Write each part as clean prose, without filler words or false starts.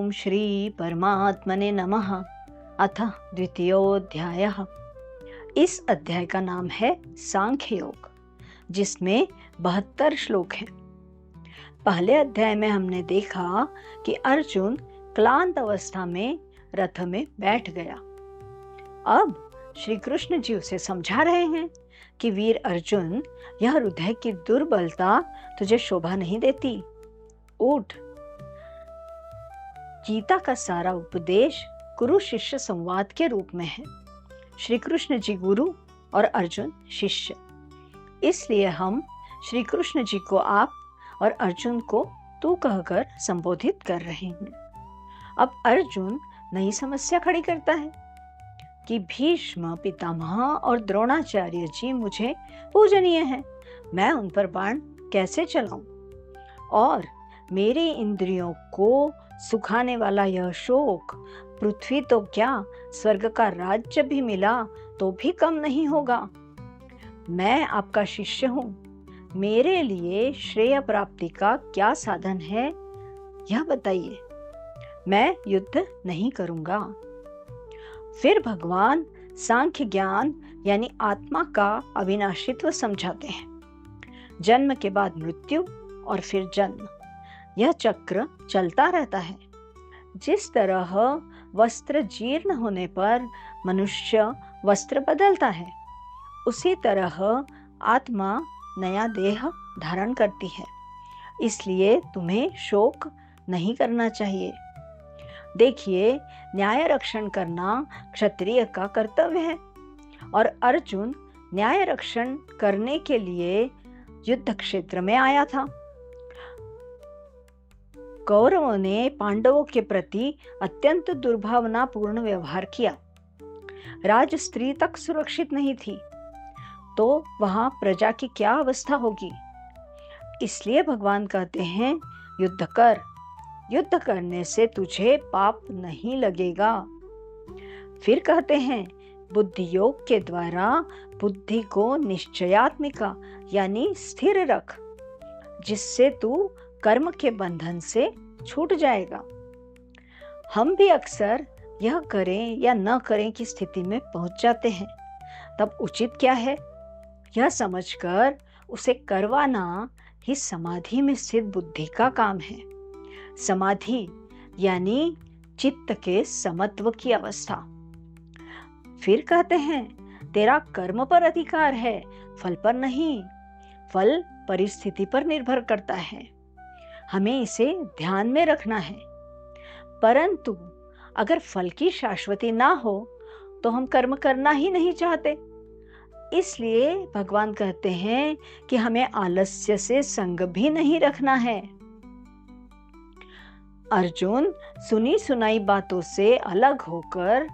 ओम श्री परमात्मने नमः। अथ द्वितीयोऽध्यायः। इस अध्याय का नाम है सांख्य योग, जिसमें 72 श्लोक हैं। पहले अध्याय में हमने देखा कि अर्जुन क्लांत अवस्था में रथ में बैठ गया। अब श्री कृष्ण जी उसे समझा रहे हैं कि वीर अर्जुन, यह हृदय की दुर्बलता तुझे शोभा नहीं देती। उठ। गीता का सारा उपदेश गुरु शिष्य संवाद के रूप में है। श्री कृष्ण जी गुरु और अर्जुन शिष्य, इसलिए हम श्री कृष्ण जी को आप और अर्जुन को तू कहकर संबोधित कर रहे हैं। अब अर्जुन नई समस्या खड़ी करता है कि भीष्म, पितामह और द्रोणाचार्य जी मुझे पूजनीय हैं, मैं उन पर बाण कैसे चलाऊं? और मेरी इंद्रियों को सुखाने वाला यह शोक, पृथ्वी तो क्या स्वर्ग का राज्य भी मिला तो भी कम नहीं होगा। मैं आपका शिष्य हूँ, मेरे लिए श्रेय प्राप्ति का क्या साधन है यह बताइए। मैं युद्ध नहीं करूंगा। फिर भगवान सांख्य ज्ञान यानी आत्मा का अविनाशित्व समझाते हैं। जन्म के बाद मृत्यु और फिर जन्म, यह चक्र चलता रहता है। जिस तरह वस्त्र जीर्ण होने पर मनुष्य वस्त्र बदलता है, उसी तरह आत्मा नया देह धारण करती है। इसलिए तुम्हें शोक नहीं करना चाहिए। देखिए, न्याय रक्षण करना क्षत्रिय का कर्तव्य है और अर्जुन न्याय रक्षण करने के लिए युद्ध क्षेत्र में आया था। कौरवों ने पांडवों के प्रति अत्यंत दुर्भावनापूर्ण व्यवहार किया। राज स्त्री तक सुरक्षित नहीं थी, तो वहां प्रजा की क्या अवस्था होगी। इसलिए भगवान कहते हैं, युद्ध कर। युद्ध करने से तुझे पाप नहीं लगेगा। फिर कहते हैं, बुद्धि योग के द्वारा बुद्धि को निश्चयात्मिका यानी स्थिर रख, जिससे तू कर्म के बंधन से छूट जाएगा। हम भी अक्सर यह करें या न करें की स्थिति में पहुंच जाते हैं। तब उचित क्या है, यह समझकर उसे करवाना ही समाधि में स्थित बुद्धि का काम है। समाधि यानी चित्त के समत्व की अवस्था। फिर कहते हैं, तेरा कर्म पर अधिकार है, फल पर नहीं। फल परिस्थिति पर निर्भर करता है, हमें इसे ध्यान में रखना है। परंतु अगर फल की शाश्वती ना हो तो हम कर्म करना ही नहीं चाहते। इसलिए भगवान कहते हैं कि हमें आलस्य से संग भी नहीं रखना है। अर्जुन, सुनी सुनाई बातों से अलग होकर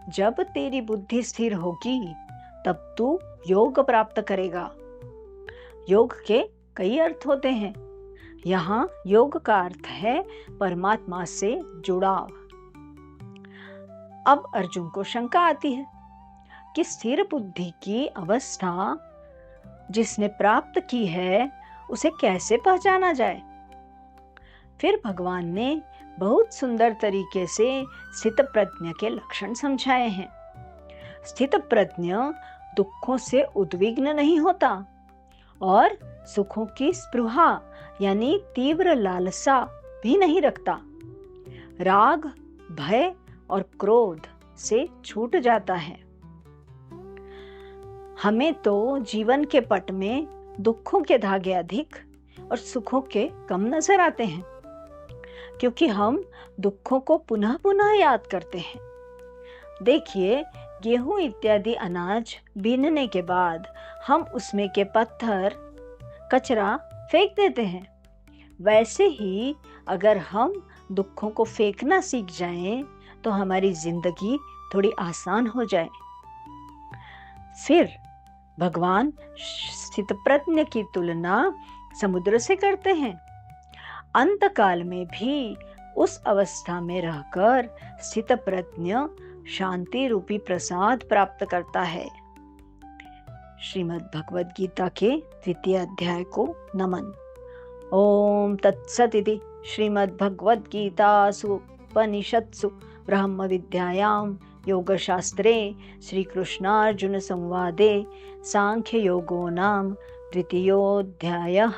जब तेरी बुद्धि स्थिर होगी, तब तू योग प्राप्त करेगा। योग के कई अर्थ होते हैं। यहाँ योग का अर्थ है परमात्मा से जुड़ाव। अब अर्जुन को शंका आती है कि स्थिर बुद्धि की अवस्था जिसने प्राप्त की है, उसे कैसे पहचाना जाए। फिर भगवान ने बहुत सुंदर तरीके से स्थित प्रज्ञ के लक्षण समझाए हैं। स्थित प्रज्ञ दुखों से उद्विग्न नहीं होता और सुखों की स्पृहा यानी तीव्र लालसा भी नहीं रखता। राग, भय और क्रोध से छूट जाता है। हमें तो जीवन के पट में दुखों के धागे अधिक और सुखों के कम नजर आते हैं, क्योंकि हम दुखों को पुनः पुनः याद करते हैं। देखिए, गेहूं इत्यादि अनाज बीनने के बाद हम उसमें के पत्थर, कचरा फेंक देते हैं। वैसे ही अगर हम दुखों को फेंकना सीख जाएं, तो हमारी जिंदगी थोड़ी आसान हो जाए। फिर भगवान स्थितप्रज्ञ की तुलना समुद्र से करते हैं। अंतकाल में भी उस अवस्था में रहकर स्थितप्रज्ञ शांति रूपी प्रसाद प्राप्त करता है। श्रीमद् भगवद गीता के 2 अध्याय को नमन। ओम तत्सत इति श्रीमद् भगवद गीतासु उपनिषत्सु ब्रह्मविद्यायां योगशास्त्रे श्रीकृष्णार्जुनसंवादे सांख्ययोगो नाम 2. अध्यायः।